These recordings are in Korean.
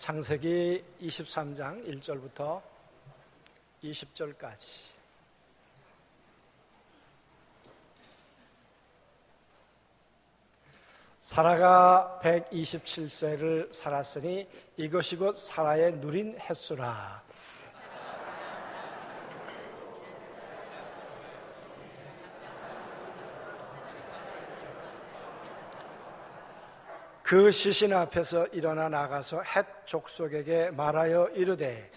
창세기 23장 1절부터 20절까지. 사라가 127세를 살았으니 이것이 곧 사라의 누린 횟수라. 그 시신 앞에서 일어나 나가서 헷 족속에게 말하여 이르되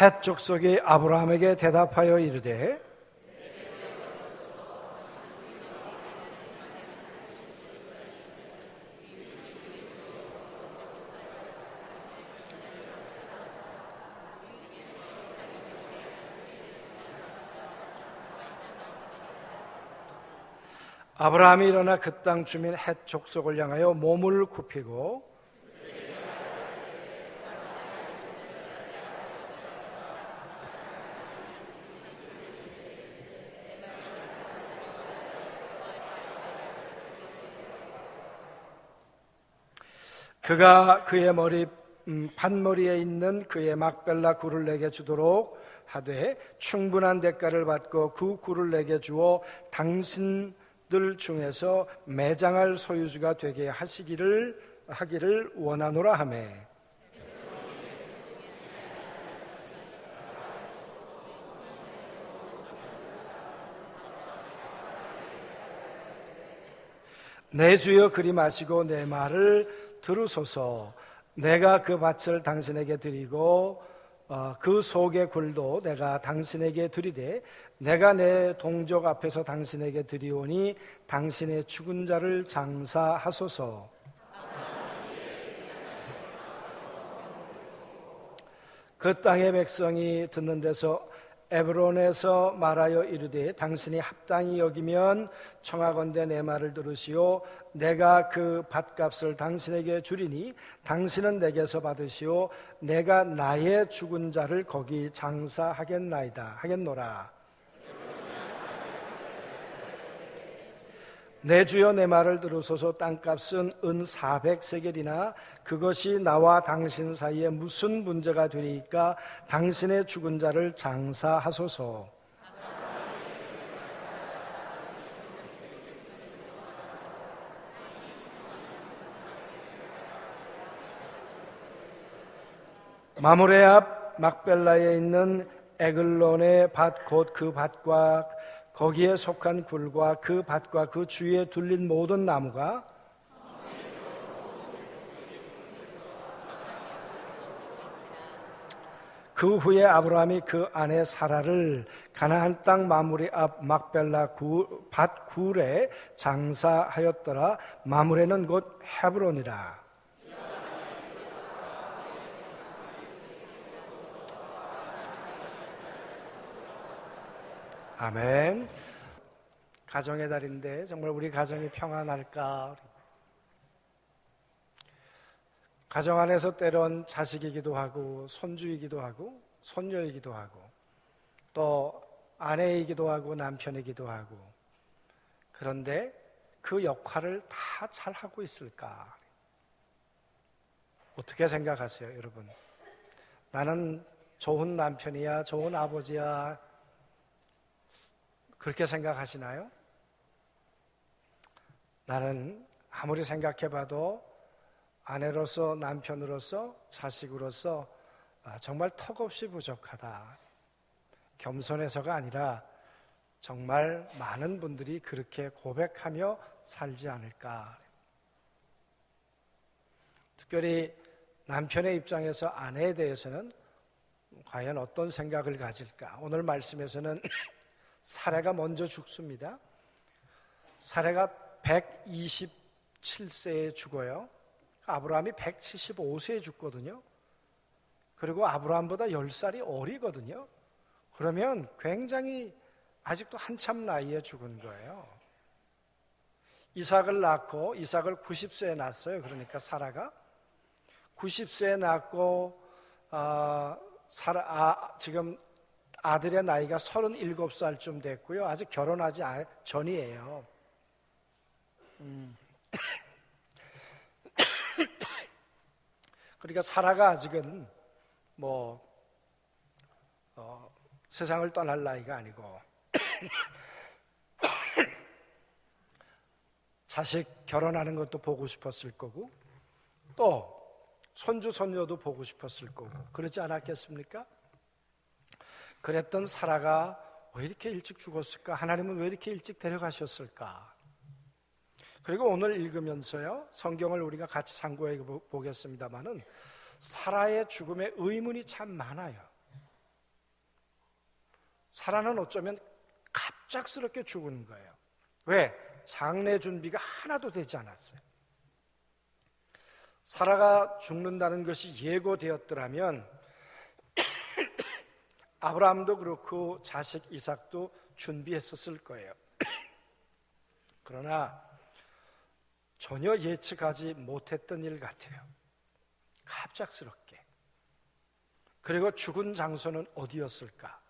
헷 족속이 아브라함에게 대답하여 이르되 아브라함이 일어나 그 땅 주민 헷 족속을 향하여 몸을 굽히고 그가 그의 밭머리에 있는 그의 막벨라 굴을 내게 주도록 하되 충분한 대가를 받고 그 굴을 내게 주어 당신들 중에서 매장할 소유주가 되게 하기를 원하노라 하매 내 주여 그리 마시고 내 말을 들으소서. 내가 그 밭을 당신에게 드리고 그 속의 굴도 내가 당신에게 드리되 내가 내 동족 앞에서 당신에게 드리오니 당신의 죽은 자를 장사하소서. 그 땅의 백성이 듣는 데서 에브론에서 말하여 이르되 당신이 합당히 여기면 청하건대 내 말을 들으시오. 내가 그 밭값을 당신에게 주리니 당신은 내게서 받으시오. 내가 나의 죽은 자를 거기 장사하겠노라. 내 주여 내 말을 들으소서. 땅값은 은 400세겔이나 그것이 나와 당신 사이에 무슨 문제가 되리까? 당신의 죽은 자를 장사하소서. 마므레 앞 막벨라에 있는 에글론의 밭 곧 그 밭과 거기에 속한 굴과 그 밭과 그 주위에 둘린 모든 나무가 그 후에 아브라함이 그 아내 사라를 가나안 땅 마므레 앞 막벨라 밭 굴에 장사하였더라. 마므레는 곧 헤브론이라. 아멘. 가정의 달인데 정말 우리 가정이 평안할까? 가정 안에서 때론 자식이기도 하고 손주이기도 하고 손녀이기도 하고 또 아내이기도 하고 남편이기도 하고 그런데 그 역할을 다 잘하고 있을까? 어떻게 생각하세요, 여러분? 나는 좋은 남편이야, 좋은 아버지야, 그렇게 생각하시나요? 나는 아무리 생각해봐도 아내로서, 남편으로서, 자식으로서 정말 턱없이 부족하다. 겸손해서가 아니라 정말 많은 분들이 그렇게 고백하며 살지 않을까. 특별히 남편의 입장에서 아내에 대해서는 과연 어떤 생각을 가질까? 오늘 말씀에서는 사라가 먼저 죽습니다. 사라가 127세에 죽어요. 아브라함이 175세에 죽거든요. 그리고 아브라함보다 10살이 어리거든요. 그러면 굉장히 아직도 한참 나이에 죽은 거예요. 이삭을 낳고 이삭을 90세에 낳았어요. 그러니까 사라가 90세에 낳고 지금 아들의 나이가 37살쯤 됐고요. 아직 결혼하지 전이에요. 그러니까 사라가 아직은 세상을 떠날 나이가 아니고 자식 결혼하는 것도 보고 싶었을 거고 또 손주 손녀도 보고 싶었을 거고 그러지 않았겠습니까? 그랬던 사라가 왜 이렇게 일찍 죽었을까? 하나님은 왜 이렇게 일찍 데려가셨을까? 그리고 오늘 읽으면서요, 성경을 우리가 같이 참고해 보겠습니다만은 사라의 죽음에 의문이 참 많아요. 사라는 어쩌면 갑작스럽게 죽은 거예요. 왜? 장례 준비가 하나도 되지 않았어요. 사라가 죽는다는 것이 예고되었더라면 아브라함도 그렇고 자식 이삭도 준비했었을 거예요. 그러나 전혀 예측하지 못했던 일 같아요. 갑작스럽게. 그리고 죽은 장소는 어디였을까?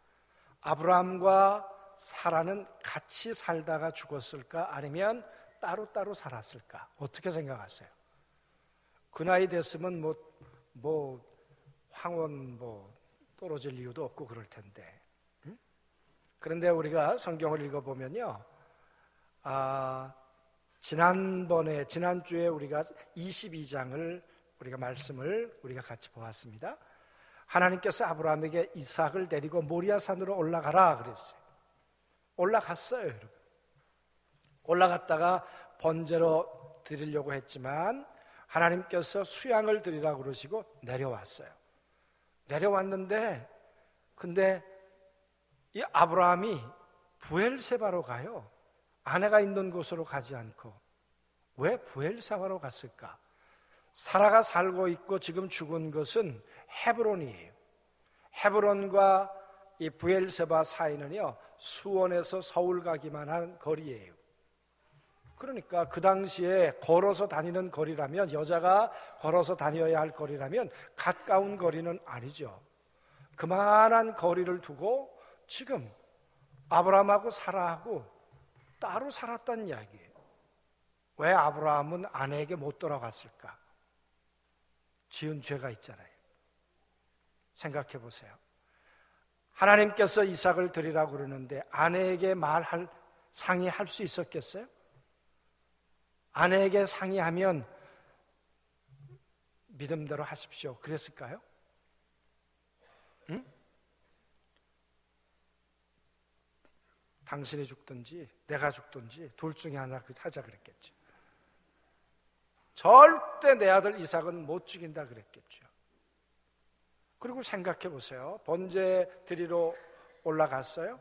아브라함과 사라는 같이 살다가 죽었을까? 아니면 따로따로 살았을까? 어떻게 생각하세요? 그 나이 됐으면 황혼 떨어질 이유도 없고 그럴 텐데. 그런데 우리가 성경을 읽어보면요, 지난주에 우리가 22장을 우리가 말씀을 우리가 같이 보았습니다. 하나님께서 아브라함에게 이삭을 데리고 모리아산으로 올라가라 그랬어요. 올라갔어요, 여러분. 올라갔다가 번제로 드리려고 했지만 하나님께서 수양을 드리라고 그러시고 내려왔어요. 내려왔는데 근데 이 아브라함이 브엘세바로 가요. 아내가 있는 곳으로 가지 않고. 왜 브엘세바로 갔을까? 사라가 살고 있고 지금 죽은 것은 헤브론이에요. 헤브론과 이 브엘세바 사이는요, 수원에서 서울 가기만 한 거리예요. 그러니까 그 당시에 걸어서 다니는 거리라면, 여자가 걸어서 다녀야 할 거리라면 가까운 거리는 아니죠. 그만한 거리를 두고 지금 아브라함하고 사라하고 따로 살았다는 이야기예요. 왜 아브라함은 아내에게 못 돌아갔을까? 지은 죄가 있잖아요. 생각해 보세요. 하나님께서 이삭을 드리라고 그러는데 아내에게 상의할 수 있었겠어요? 아내에게 상의하면 믿음대로 하십시오. 그랬을까요? 응? 당신이 죽든지 내가 죽든지 둘 중에 하나 하자 그랬겠죠. 절대 내 아들 이삭은 못 죽인다 그랬겠죠. 그리고 생각해 보세요. 번제 드리러 올라갔어요.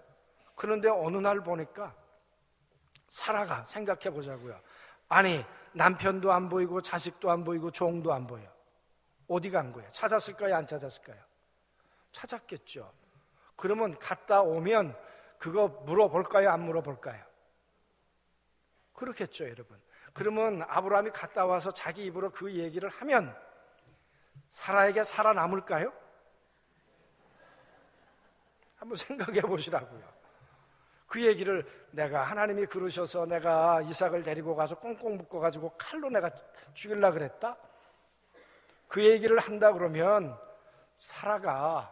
그런데 어느 날 보니까 사라가, 생각해 보자고요. 아니, 남편도 안 보이고 자식도 안 보이고 종도 안 보여. 어디 간 거예요? 찾았을까요? 안 찾았을까요? 찾았겠죠. 그러면 갔다 오면 그거 물어볼까요? 안 물어볼까요? 그렇겠죠, 여러분. 그러면 아브라함이 갔다 와서 자기 입으로 그 얘기를 하면 사라에게 살아남을까요? 한번 생각해 보시라고요. 그 얘기를 내가 하나님이 그러셔서 내가 이삭을 데리고 가서 꽁꽁 묶어가지고 칼로 내가 죽이려고 그랬다? 그 얘기를 한다 그러면 사라가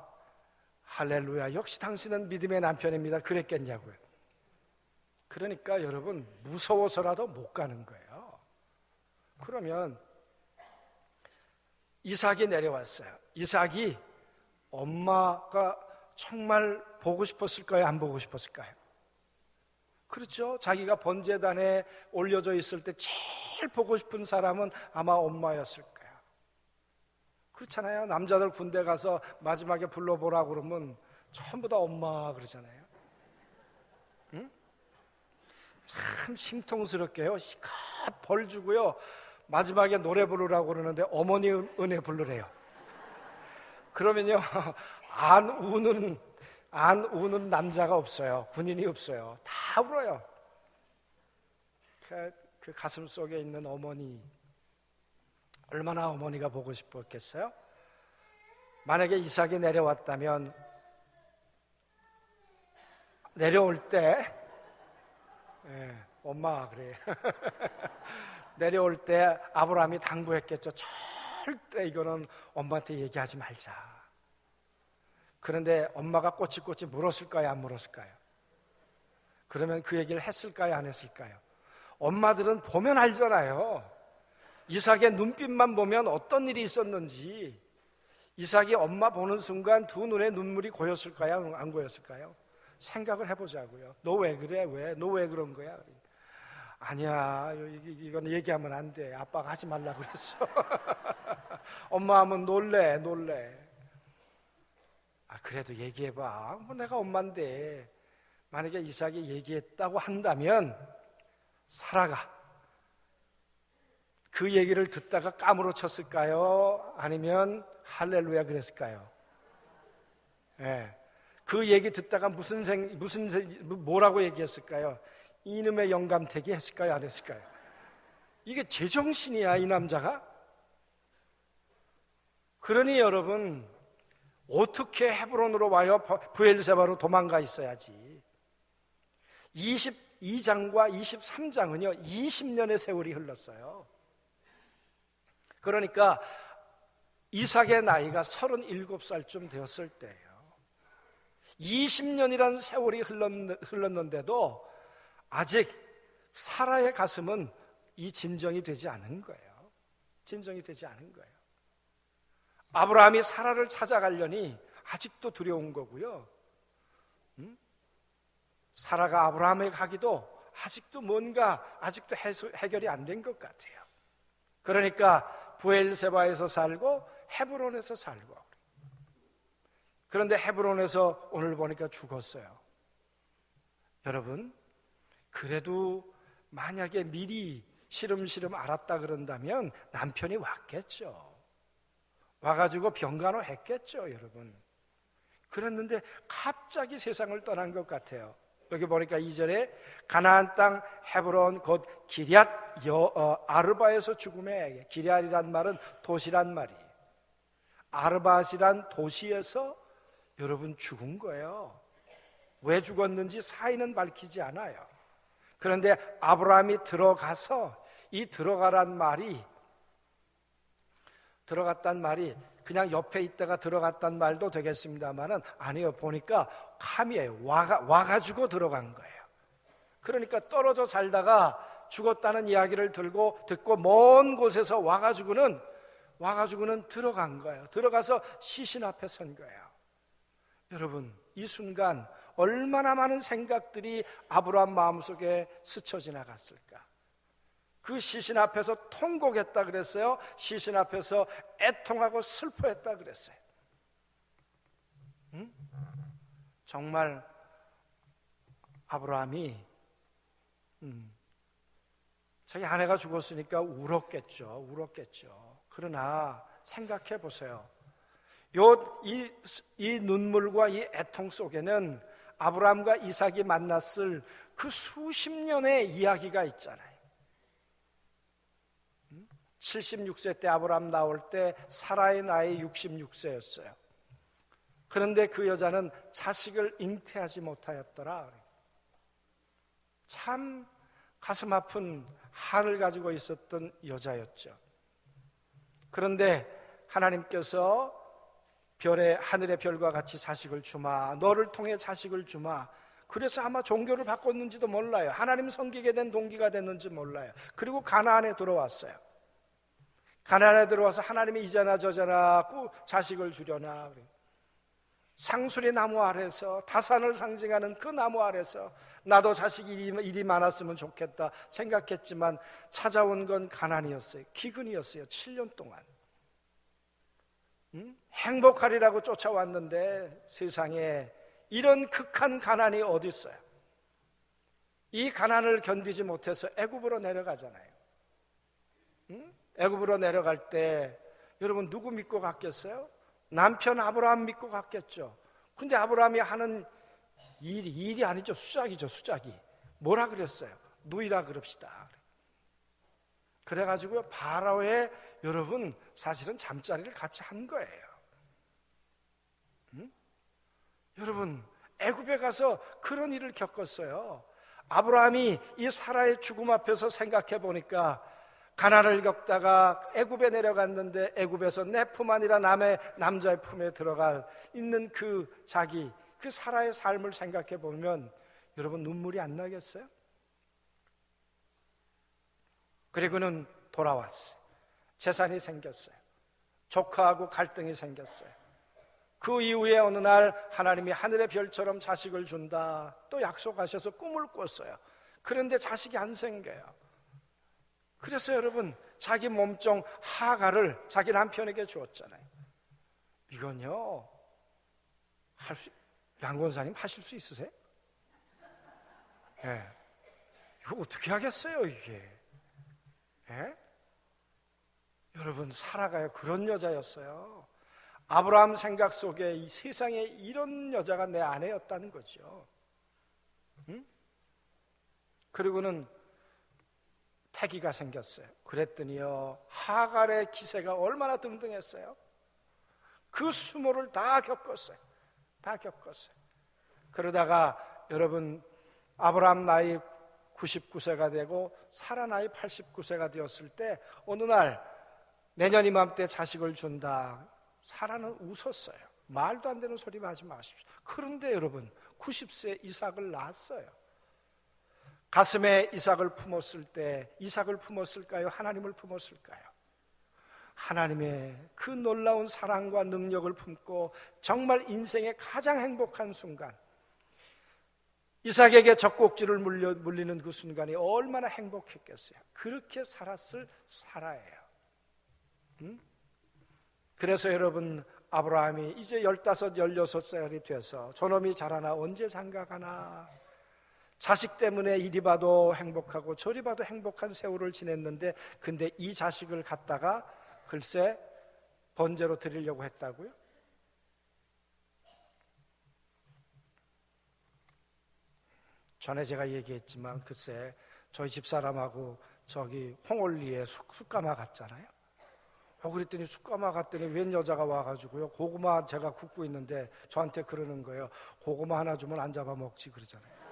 할렐루야, 역시 당신은 믿음의 남편입니다 그랬겠냐고요. 그러니까 여러분, 무서워서라도 못 가는 거예요. 그러면 이삭이 내려왔어요. 이삭이 엄마가 정말 보고 싶었을까요? 안 보고 싶었을까요? 그렇죠. 자기가 번제단에 올려져 있을 때 제일 보고 싶은 사람은 아마 엄마였을 거예요. 그렇잖아요. 남자들 군대 가서 마지막에 불러보라고 그러면 전부 다 엄마 그러잖아요. 응? 참 심통스럽게요. 시컷 벌 주고요, 마지막에 노래 부르라고 그러는데 어머니 은혜 부르래요. 그러면요, 안 우는 남자가 없어요. 군인이 없어요. 다 울어요. 그 가슴 속에 있는 어머니, 얼마나 어머니가 보고 싶었겠어요? 만약에 이삭이 내려왔다면 내려올 때 엄마가 그래 내려올 때 아브라함이 당부했겠죠. 절대 이거는 엄마한테 얘기하지 말자. 그런데 엄마가 꼬치꼬치 물었을까요? 안 물었을까요? 그러면 그 얘기를 했을까요? 안 했을까요? 엄마들은 보면 알잖아요. 이삭의 눈빛만 보면 어떤 일이 있었는지. 이삭이 엄마 보는 순간 두 눈에 눈물이 고였을까요? 안 고였을까요? 생각을 해보자고요. 너 왜 그래? 왜? 너 왜 그런 거야? 아니야, 이건 얘기하면 안 돼. 아빠가 하지 말라고 그랬어. 엄마 하면 놀래. 그래도 얘기해봐. 뭐 내가 엄마인데. 만약에 이삭이 얘기했다고 한다면 사라가 그 얘기를 듣다가 까무러쳤을까요? 아니면 할렐루야 그랬을까요? 그 얘기 듣다가 뭐라고 얘기했을까요? 이놈의 영감태기 했을까요? 안 했을까요? 이게 제정신이야, 이 남자가? 그러니 여러분, 어떻게 헤브론으로 와요? 브엘세바로 도망가 있어야지. 22장과 23장은요 20년의 세월이 흘렀어요. 그러니까 이삭의 나이가 37살쯤 되었을 때예요. 20년이라는 세월이 흘렀는데도 아직 사라의 가슴은 이 진정이 되지 않은 거예요. 진정이 되지 않은 거예요. 아브라함이 사라를 찾아가려니 아직도 두려운 거고요. 사라가 아브라함에 가기도 아직도 해결이 안 된 것 같아요. 그러니까 브엘세바에서 살고 헤브론에서 살고. 그런데 헤브론에서 오늘 보니까 죽었어요. 여러분, 그래도 만약에 미리 시름시름 알았다 그런다면 남편이 왔겠죠. 와가지고 병간호 했겠죠, 여러분. 그랬는데 갑자기 세상을 떠난 것 같아요. 여기 보니까 2절에 가나안 땅 헤브론 곧 기럇 아르바에서 죽음에, 기럇이란 말은 도시란 말이에요. 아르바시란 도시에서 여러분 죽은 거예요. 왜 죽었는지 사인은 밝히지 않아요. 그런데 아브라함이 들어가서 이 들어갔단 말이 그냥 옆에 있다가 들어갔단 말도 되겠습니다만은 아니요, 보니까 감이에요. 와가지고 들어간 거예요. 그러니까 떨어져 살다가 죽었다는 이야기를 듣고 먼 곳에서 와가지고는 들어간 거예요. 들어가서 시신 앞에 선 거예요. 여러분, 이 순간 얼마나 많은 생각들이 아브라함 마음속에 스쳐 지나갔을까? 그 시신 앞에서 통곡했다 그랬어요. 시신 앞에서 애통하고 슬퍼했다 그랬어요. 정말 아브라함이 자기 아내가 죽었으니까 울었겠죠. 그러나 생각해 보세요. 이 눈물과 이 애통 속에는 아브라함과 이삭이 만났을 그 수십 년의 이야기가 있잖아요. 76세 때 아브라함 나올 때 사라의 나이 66세였어요. 그런데 그 여자는 자식을 잉태하지 못하였더라. 참 가슴 아픈 한을 가지고 있었던 여자였죠. 그런데 하나님께서 하늘의 별과 같이 자식을 주마, 너를 통해 자식을 주마. 그래서 아마 종교를 바꿨는지도 몰라요. 하나님 섬기게 된 동기가 됐는지 몰라요. 그리고 가나안에 들어왔어요. 가나안에 들어와서 하나님이 이자나 저자나 자식을 주려나, 상수리 나무 아래서, 다산을 상징하는 그 나무 아래서 나도 자식이 일이 많았으면 좋겠다 생각했지만 찾아온 건 가난이었어요. 기근이었어요. 7년 동안. 행복하리라고 쫓아왔는데 세상에 이런 극한 가난이 어디 있어요? 이 가난을 견디지 못해서 애굽으로 내려가잖아요. 애굽으로 내려갈 때 여러분 누구 믿고 갔겠어요? 남편 아브라함 믿고 갔겠죠. 근데 아브라함이 하는 일이 아니죠. 수작이죠. 수작이. 뭐라 그랬어요? 누이라 그럽시다. 그래가지고 바로의 여러분 사실은 잠자리를 같이 한 거예요. 여러분, 애굽에 가서 그런 일을 겪었어요. 아브라함이 이 사라의 죽음 앞에서 생각해 보니까 가난을 겪다가 애굽에 내려갔는데 애굽에서 내 품 아니라 남의 남자의 품에 들어가 있는 그 사라의 삶을 생각해 보면 여러분 눈물이 안 나겠어요? 그리고는 돌아왔어요. 재산이 생겼어요. 조카하고 갈등이 생겼어요. 그 이후에 어느 날 하나님이 하늘의 별처럼 자식을 준다 또 약속하셔서 꿈을 꿨어요. 그런데 자식이 안 생겨요. 그래서 여러분 자기 몸종 하가를 자기 남편에게 주었잖아요. 이건요 양 권사님 하실 수 있으세요? 예. 이거 어떻게 하겠어요 이게? 예? 여러분 사라가요 그런 여자였어요. 아브라함 생각 속에 이 세상에 이런 여자가 내 아내였다는 거죠. 응? 그리고는 태기가 생겼어요. 그랬더니요 하갈의 기세가 얼마나 등등했어요. 그 수모를 다 겪었어요. 그러다가 여러분 아브라함 나이 99세가 되고 사라 나이 89세가 되었을 때 어느 날 내년 이맘때 자식을 준다. 사라는 웃었어요. 말도 안 되는 소리 하지 마십시오. 그런데 여러분 90세 이삭을 낳았어요. 가슴에 이삭을 품었을 때 이삭을 품었을까요? 하나님을 품었을까요? 하나님의 그 놀라운 사랑과 능력을 품고 정말 인생의 가장 행복한 순간, 이삭에게 젖꼭지를 물리는 그 순간이 얼마나 행복했겠어요. 그렇게 살았을 사라예요. 그래서 여러분 아브라함이 이제 15, 16살이 돼서 저놈이 자라나 언제 장가가나 자식 때문에 이리 봐도 행복하고 저리 봐도 행복한 세월을 지냈는데 근데 이 자식을 갖다가 글쎄 번제로 드리려고 했다고요? 전에 제가 얘기했지만 글쎄 저희 집사람하고 저기 홍올리에 숯가마 갔잖아요. 그랬더니 숯가마 갔더니 웬 여자가 와가지고요 고구마 제가 굽고 있는데 저한테 그러는 거예요. 고구마 하나 주면 안 잡아 먹지 그러잖아요.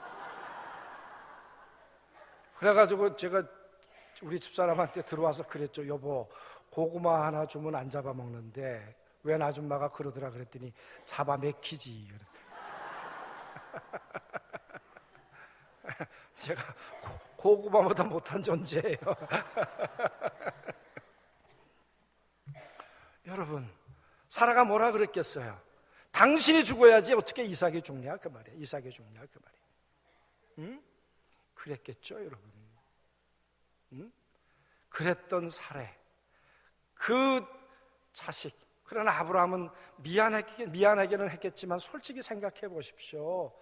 그래가지고 제가 우리 집사람한테 들어와서 그랬죠. 여보 고구마 하나 주면 안 잡아 먹는데 웬 아줌마가 그러더라 그랬더니 잡아 먹히지. 제가 고구마보다 못한 존재예요. 여러분 사라가 뭐라 그랬겠어요? 당신이 죽어야지 어떻게 이삭이 죽냐 그 말이에요. 이삭이 죽냐 그 말이에요. 응? 그랬겠죠 여러분. 응? 그랬던 사례 그 자식. 그러나 아브라함은 미안하기는 했겠지만 솔직히 생각해 보십시오.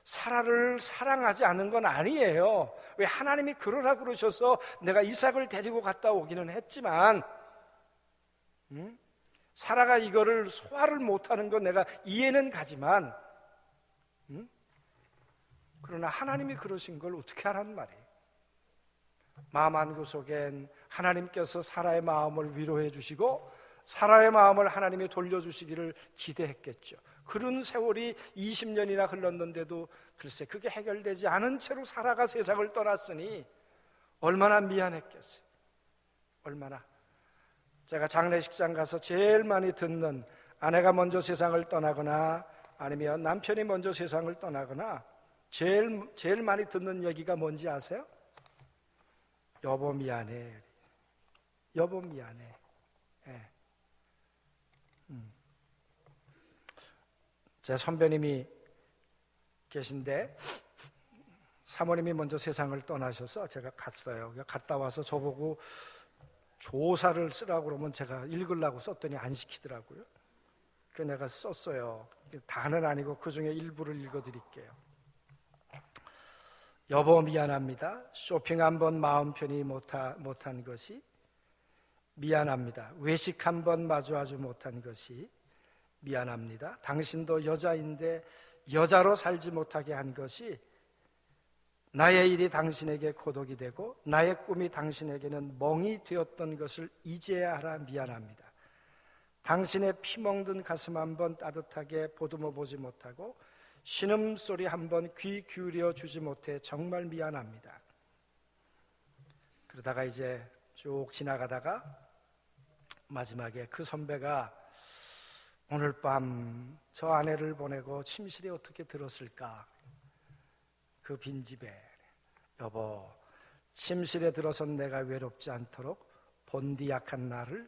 사라를 사랑하지 않은 건 아니에요. 왜 하나님이 그러라 그러셔서 내가 이삭을 데리고 갔다 오기는 했지만 사라가 이거를 소화를 못하는 건 내가 이해는 가지만 그러나 하나님이 그러신 걸 어떻게 하란 말이에요. 마음 한구 속엔 하나님께서 사라의 마음을 위로해 주시고 사라의 마음을 하나님이 돌려주시기를 기대했겠죠. 그런 세월이 20년이나 흘렀는데도 글쎄 그게 해결되지 않은 채로 사라가 세상을 떠났으니 얼마나 미안했겠어요. 얼마나. 제가 장례식장 가서 제일 많이 듣는 아내가 먼저 세상을 떠나거나 아니면 남편이 먼저 세상을 떠나거나 제일 많이 듣는 얘기가 뭔지 아세요? 여보 미안해. 여보 미안해. 예. 제 선배님이 계신데 사모님이 먼저 세상을 떠나셔서 제가 갔어요. 갔다 와서 저보고 조사를 쓰라고 그러면 제가 읽으려고 썼더니 안 시키더라고요. 그래서 내가 썼어요. 다는 아니고 그 중에 일부를 읽어드릴게요. 여보 미안합니다. 쇼핑 한번 마음 편히 못한 것이 미안합니다. 외식 한번 마주하지 못한 것이 미안합니다. 당신도 여자인데 여자로 살지 못하게 한 것이 나의 일이 당신에게 고독이 되고 나의 꿈이 당신에게는 멍이 되었던 것을 이제야 알아 미안합니다. 당신의 피멍든 가슴 한번 따뜻하게 보듬어 보지 못하고 신음소리 한번 귀 기울여 주지 못해 정말 미안합니다. 그러다가 이제 쭉 지나가다가 마지막에 그 선배가 오늘 밤 저 아내를 보내고 침실에 어떻게 들었을까? 그 빈집에 여보, 침실에 들어선 내가 외롭지 않도록 본디 약한 나를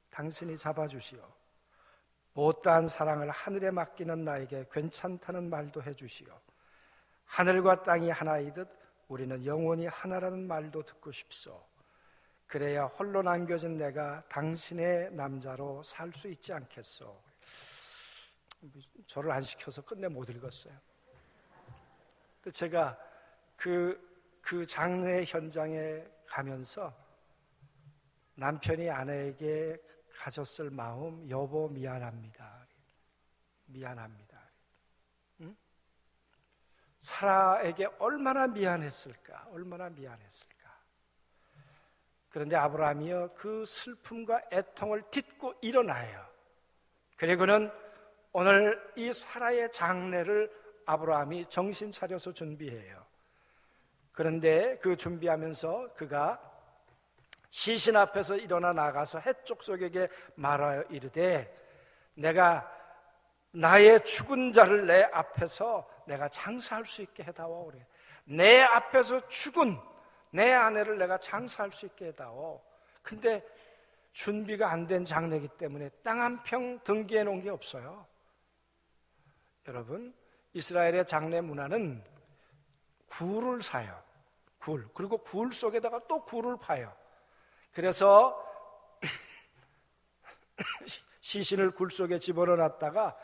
당신이 잡아주시오. 못다한 사랑을 하늘에 맡기는 나에게 괜찮다는 말도 해주시오. 하늘과 땅이 하나이듯 우리는 영원히 하나라는 말도 듣고 싶소. 그래야 홀로 남겨진 내가 당신의 남자로 살 수 있지 않겠소. 저를 안 시켜서 끝내 못 읽었어요. 제가 그 장례 현장에 가면서 남편이 아내에게 가졌을 마음, 여보 미안합니다. 미안합니다. 응? 사라에게 얼마나 미안했을까? 얼마나 미안했을까? 그런데 아브라함이요, 그 슬픔과 애통을 딛고 일어나요. 그리고는 오늘 이 사라의 장례를 아브라함이 정신 차려서 준비해요. 그런데 그 준비하면서 그가 시신 앞에서 일어나 나가서 헷족속에게 말하여 이르되 내가 나의 죽은 자를 내 앞에서 내가 장사할 수 있게 해다오. 그래. 내 앞에서 죽은 내 아내를 내가 장사할 수 있게 해다오. 근데 준비가 안 된 장례이기 때문에 땅 한 평 등기해 놓은 게 없어요. 여러분, 이스라엘의 장례 문화는 굴을 사요. 굴. 그리고 굴 속에다가 또 굴을 파요. 그래서 시신을 굴 속에 집어넣었다가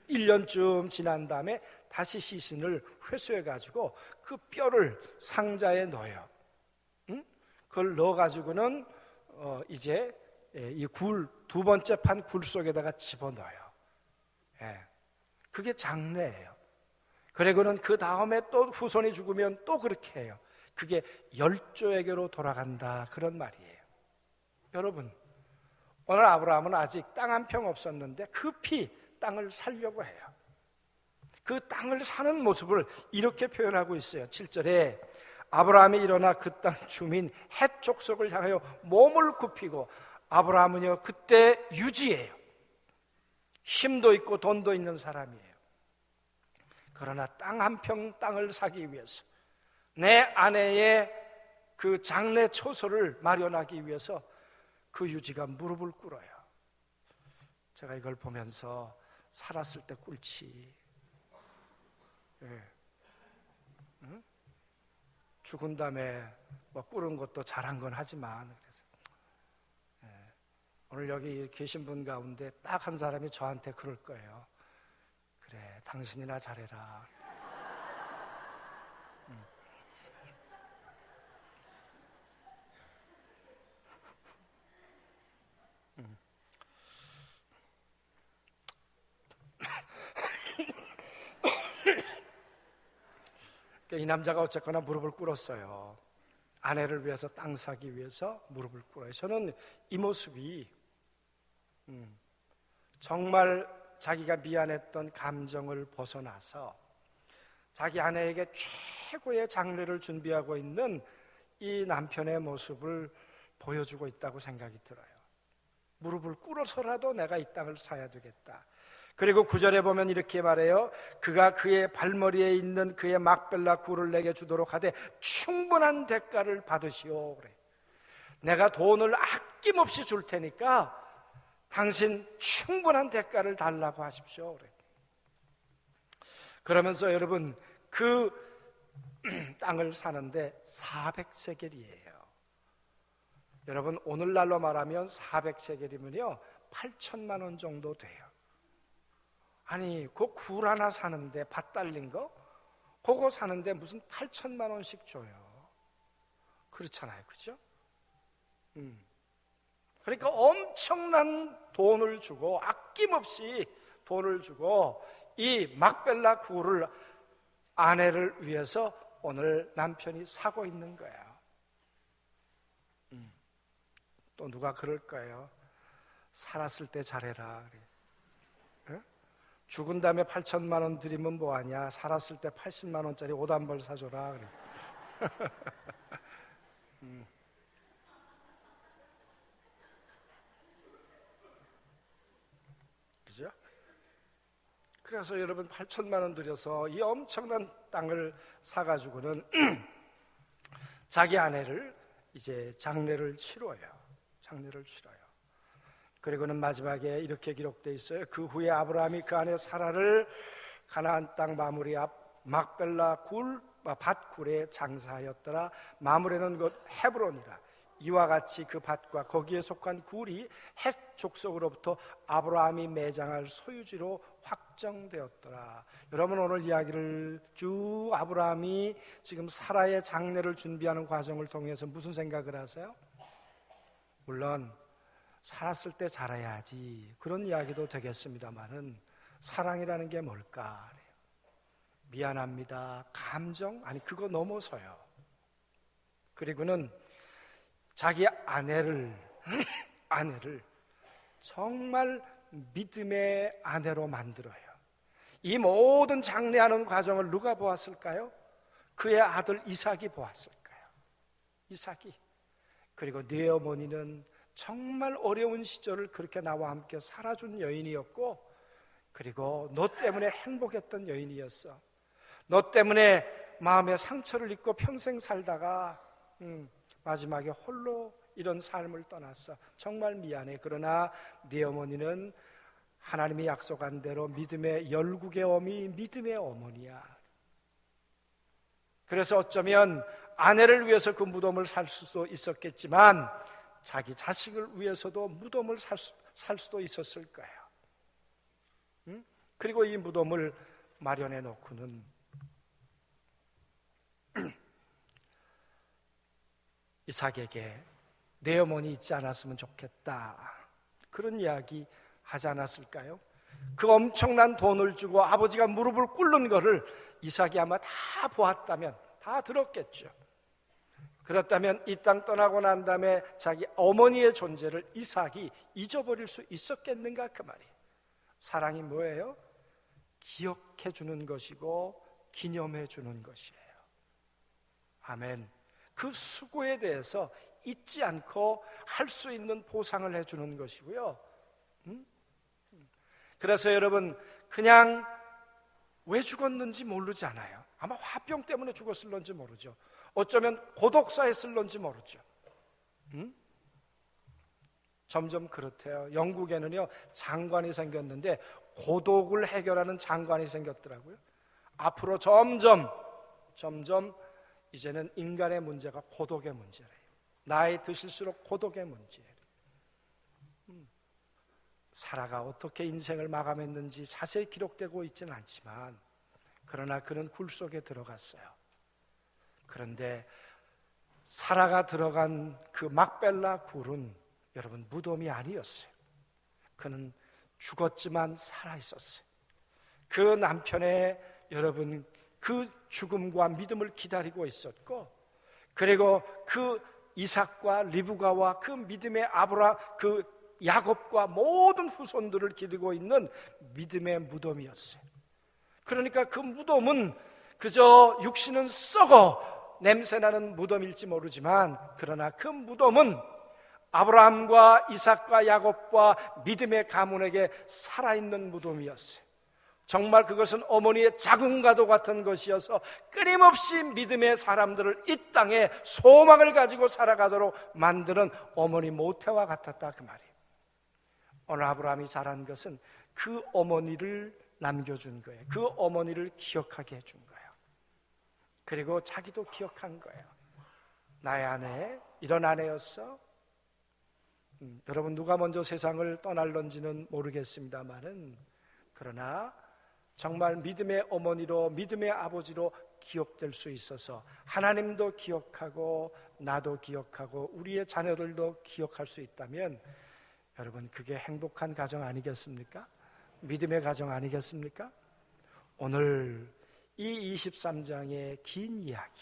1년쯤 지난 다음에 다시 시신을 회수해가지고 그 뼈를 상자에 넣어요. 응? 그걸 넣어가지고는 이제 이 굴, 두 번째 판 굴 속에다가 집어넣어요. 예. 그게 장례예요. 그리고는 그 다음에 또 후손이 죽으면 또 그렇게 해요. 그게 열조에게로 돌아간다, 그런 말이에요. 여러분, 오늘 아브라함은 아직 땅 한 평 없었는데 급히 땅을 살려고 해요. 그 땅을 사는 모습을 이렇게 표현하고 있어요. 7절에 아브라함이 일어나 그 땅 주민 헷 족속을 향하여 몸을 굽히고, 아브라함은요 그때 유지예요. 힘도 있고 돈도 있는 사람이에요. 그러나 땅 한 평 땅을 사기 위해서, 내 아내의 그 장례 초소를 마련하기 위해서 그 유지가 무릎을 꿇어요. 제가 이걸 보면서 살았을 때 꿇지, 예. 응? 죽은 다음에 뭐 꿇은 것도 잘한 건 하지만, 그래서 예. 오늘 여기 계신 분 가운데 딱 한 사람이 저한테 그럴 거예요. 그래, 당신이나 잘해라. 이 남자가 어쨌거나 무릎을 꿇었어요. 아내를 위해서 땅 사기 위해서 무릎을 꿇어요. 저는 이 모습이 정말 자기가 미안했던 감정을 벗어나서 자기 아내에게 최고의 장례를 준비하고 있는 이 남편의 모습을 보여주고 있다고 생각이 들어요. 무릎을 꿇어서라도 내가 이 땅을 사야 되겠다. 그리고 9절에 보면 이렇게 말해요. 그가 그의 발머리에 있는 그의 막벨라 굴을 내게 주도록 하되 충분한 대가를 받으시오. 그래. 내가 돈을 아낌없이 줄 테니까 당신 충분한 대가를 달라고 하십시오. 그래. 그러면서 여러분, 그 땅을 사는데 400세겔이에요. 여러분, 오늘날로 말하면 400세겔이면요 8천만 원 정도 돼요. 아니, 그 굴 하나 사는데 밭 달린 거? 그거 사는데 무슨 8천만 원씩 줘요. 그렇잖아요, 그죠? 그러니까 엄청난 돈을 주고, 아낌없이 돈을 주고 이 막벨라 굴을 아내를 위해서 오늘 남편이 사고 있는 거예요. 또 누가 그럴 거예요. 살았을 때 잘해라. 그래. 죽은 다음에 8천만 원 드리면 뭐하냐? 살았을 때 80만 원짜리 옷 한 벌 사줘라. 그래. 그죠? 그래서 여러분 8천만 원 들여서 이 엄청난 땅을 사가지고는 자기 아내를 이제 장례를 치러요. 그리고는 마지막에 이렇게 기록되어 있어요. 그 후에 아브라함이 그 아내 사라를 가나안 땅 마므리 앞 막벨라 밭굴에 장사하였더라. 마므레는 곧 헤브론이라. 이와 같이 그 밭과 거기에 속한 굴이 헷 족속으로부터 아브라함이 매장할 소유지로 확정되었더라. 여러분, 오늘 이야기를 쭉 아브라함이 지금 사라의 장례를 준비하는 과정을 통해서 무슨 생각을 하세요? 물론 살았을 때 잘해야지, 그런 이야기도 되겠습니다만은 사랑이라는 게 뭘까? 미안합니다, 감정? 아니, 그거 넘어서요. 그리고는 자기 아내를 정말 믿음의 아내로 만들어요. 이 모든 장례하는 과정을 누가 보았을까요? 그의 아들 이삭이 보았을까요? 이삭이. 그리고 네 어머니는 정말 어려운 시절을 그렇게 나와 함께 살아준 여인이었고, 그리고 너 때문에 행복했던 여인이었어. 너 때문에 마음의 상처를 입고 평생 살다가 마지막에 홀로 이런 삶을 떠났어. 정말 미안해. 그러나 네 어머니는 하나님이 약속한 대로 믿음의 열국의 어미, 믿음의 어머니야. 그래서 어쩌면 아내를 위해서 그 무덤을 살 수도 있었겠지만 자기 자식을 위해서도 무덤을 살 수도 있었을 거예요. 그리고 이 무덤을 마련해 놓고는 이삭에게 내 어머니 잊지 않았으면 좋겠다, 그런 이야기 하지 않았을까요? 그 엄청난 돈을 주고 아버지가 무릎을 꿇는 거를 이삭이 아마 다 보았다면, 다 들었겠죠. 그렇다면 이 땅 떠나고 난 다음에 자기 어머니의 존재를 이삭이 잊어버릴 수 있었겠는가, 그 말이에요. 사랑이 뭐예요? 기억해 주는 것이고 기념해 주는 것이에요. 아멘. 그 수고에 대해서 잊지 않고 할 수 있는 보상을 해주는 것이고요. 그래서 여러분, 그냥 왜 죽었는지 모르지 않아요. 아마 화병 때문에 죽었을런지 모르죠. 어쩌면 고독사했을런지 모르죠. 점점 그렇대요. 영국에는요, 장관이 생겼는데 고독을 해결하는 장관이 생겼더라고요. 앞으로 점점 이제는 인간의 문제가 고독의 문제래요. 나이 드실수록 고독의 문제예요. 사라가 어떻게 인생을 마감했는지 자세히 기록되고 있지는 않지만, 그러나 그는 굴 속에 들어갔어요. 그런데 사라가 들어간 그 막벨라 굴은 여러분 무덤이 아니었어요. 그는 죽었지만 살아 있었어요. 그 남편의 여러분 그 죽음과 믿음을 기다리고 있었고, 그리고 그 이삭과 리브가와 그 믿음의 그 야곱과 모든 후손들을 기르고 있는 믿음의 무덤이었어요. 그러니까 그 무덤은 그저 육신은 썩어 냄새나는 무덤일지 모르지만, 그러나 그 무덤은 아브라함과 이삭과 야곱과 믿음의 가문에게 살아있는 무덤이었어요. 정말 그것은 어머니의 자궁과도 같은 것이어서 끊임없이 믿음의 사람들을 이 땅에 소망을 가지고 살아가도록 만드는 어머니 모태와 같았다, 그 말이에요. 오늘 아브라함이 잘한 것은 그 어머니를 남겨준 거예요. 그 어머니를 기억하게 해준 거예요. 그리고 자기도 기억한 거예요. 나의 아내, 이런 아내였어. 여러분, 누가 먼저 세상을 떠날런지는 모르겠습니다만은, 그러나 정말 믿음의 어머니로, 믿음의 아버지로 기억될 수 있어서 하나님도 기억하고 나도 기억하고 우리의 자녀들도 기억할 수 있다면, 여러분, 그게 행복한 가정 아니겠습니까? 믿음의 가정 아니겠습니까? 오늘 이 23장의 긴 이야기,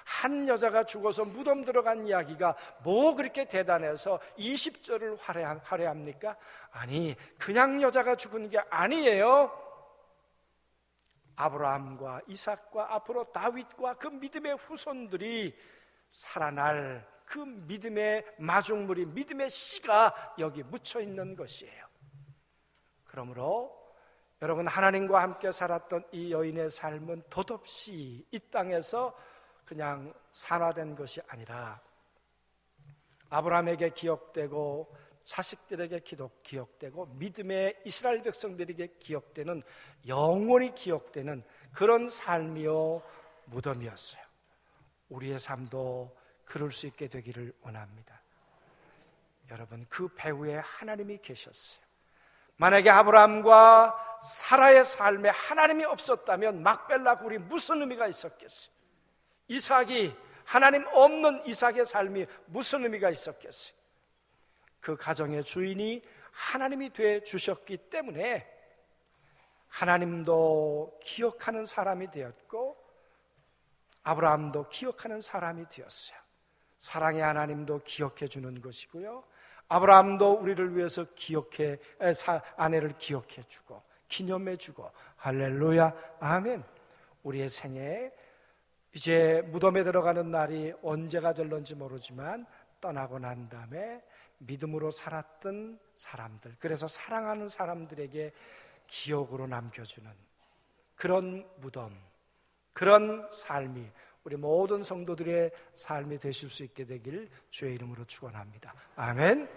한 여자가 죽어서 무덤 들어간 이야기가 뭐 그렇게 대단해서 20절을 화려합니까? 아니, 그냥 여자가 죽은 게 아니에요. 아브라함과 이삭과 앞으로 다윗과 그 믿음의 후손들이 살아날 그 믿음의 마중물이, 믿음의 씨가 여기 묻혀 있는 것이에요. 그러므로 여러분, 하나님과 함께 살았던 이 여인의 삶은 덧없이 이 땅에서 그냥 산화된 것이 아니라 아브라함에게 기억되고 자식들에게 기억되고 믿음의 이스라엘 백성들에게 기억되는, 영원히 기억되는 그런 삶이요 무덤이었어요. 우리의 삶도 그럴 수 있게 되기를 원합니다. 여러분, 그 배후에 하나님이 계셨어요. 만약에 아브라함과 사라의 삶에 하나님이 없었다면 막벨라 굴이 무슨 의미가 있었겠어요? 이삭이, 하나님 없는 이삭의 삶이 무슨 의미가 있었겠어요? 그 가정의 주인이 하나님이 돼 주셨기 때문에 하나님도 기억하는 사람이 되었고 아브라함도 기억하는 사람이 되었어요. 사랑의 하나님도 기억해 주는 것이고요, 아브라함도 우리를 위해서 아내를 기억해 주고 기념해 주고, 할렐루야, 아멘. 우리의 생에 이제 무덤에 들어가는 날이 언제가 될런지 모르지만 떠나고 난 다음에 믿음으로 살았던 사람들, 그래서 사랑하는 사람들에게 기억으로 남겨주는 그런 무덤, 그런 삶이 우리 모든 성도들의 삶이 되실 수 있게 되길 주의 이름으로 축원합니다. 아멘.